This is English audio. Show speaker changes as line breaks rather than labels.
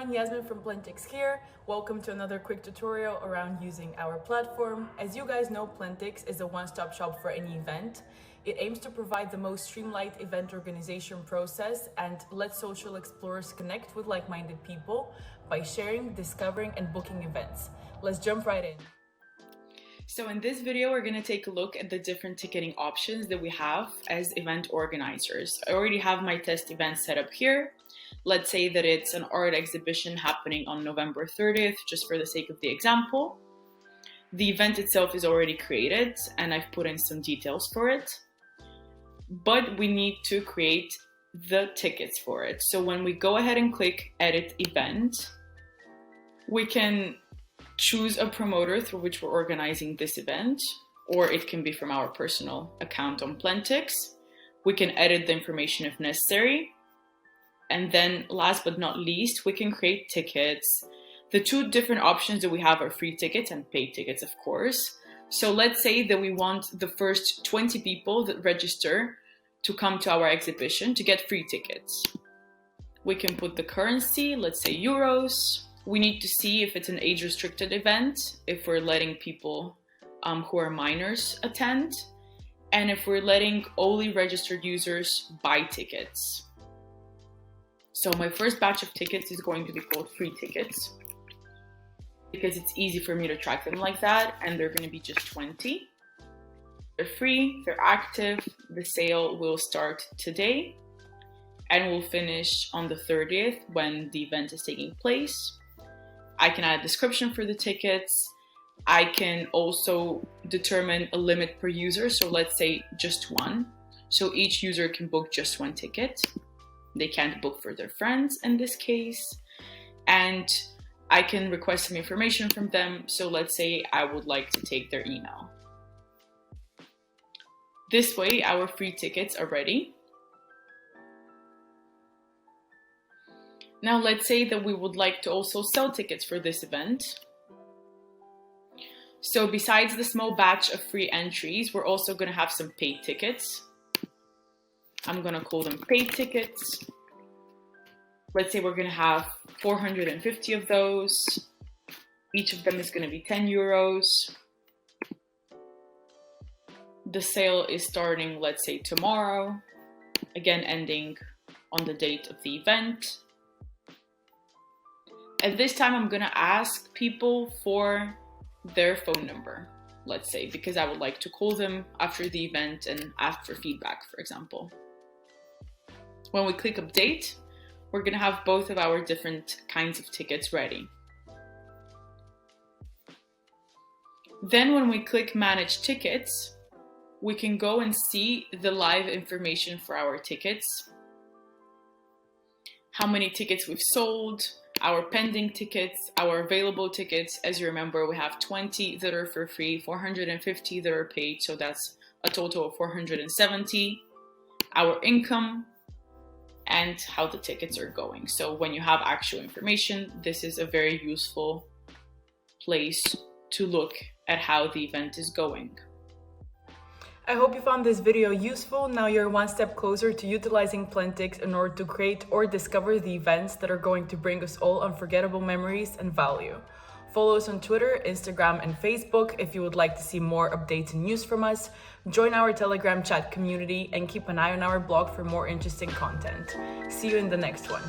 everyone, Yasmin from Plentix here. Welcome to another quick tutorial around using our platform. As you guys know, Plentix is a one-stop shop for any event. It aims to provide the most streamlined event organization process and let social explorers connect with like-minded people by sharing, discovering, and booking events. Let's jump right in. So in this video, we're going to take a look at the different ticketing options that we have as event organizers. I already have my test event set up here. Let's say that it's an art exhibition happening on November 30th, just for the sake of the example. The event itself is already created and I've put in some details for it. But we need to create the tickets for it. So when we go ahead and click Edit Event, we can choose a promoter through which we're organizing this event, or it can be from our personal account on Plentix. We can edit the information if necessary. And then last but not least, we can create tickets. The two different options that we have are free tickets and paid tickets, of course. So let's say that we want the first 20 people that register to come to our exhibition to get free tickets. We can put the currency, let's say euros. We need to see if it's an age-restricted event, if we're letting people who are minors attend, and if we're letting only registered users buy tickets. So my first batch of tickets is going to be called free tickets because it's easy for me to track them like that, and they're going to be just 20. They're free, they're active, the sale will start today and will finish on the 30th when the event is taking place. I can add a description for the tickets. I can also determine a limit per user, so let's say just one. So each user can book just one ticket. They can't book for their friends in this case. And I can request some information from them. So let's say I would like to take their email. This way, our free tickets are ready. Now let's say that we would like to also sell tickets for this event. So besides the small batch of free entries, we're also going to have some paid tickets. I'm going to call them paid tickets. Let's say we're going to have 450 of those. Each of them is going to be 10 euros. The sale is starting, let's say, tomorrow. Again, ending on the date of the event. At this time, I'm going to ask people for their phone number, let's say, because I would like to call them after the event and ask for feedback, for example. When we click update, we're going to have both of our different kinds of tickets ready. Then when we click manage tickets, we can go and see the live information for our tickets, how many tickets we've sold, our pending tickets, our available tickets. As you remember, we have 20 that are for free, 450 that are paid, so that's a total of 470. Our income, and how the tickets are going. So when you have actual information, this is a very useful place to look at how the event is going. I hope you found this video useful. Now you're one step closer to utilizing Plentix in order to create or discover the events that are going to bring us all unforgettable memories and value. Follow us on Twitter, Instagram, and Facebook if you would like to see more updates and news from us. Join our Telegram chat community and keep an eye on our blog for more interesting content. See you in the next one.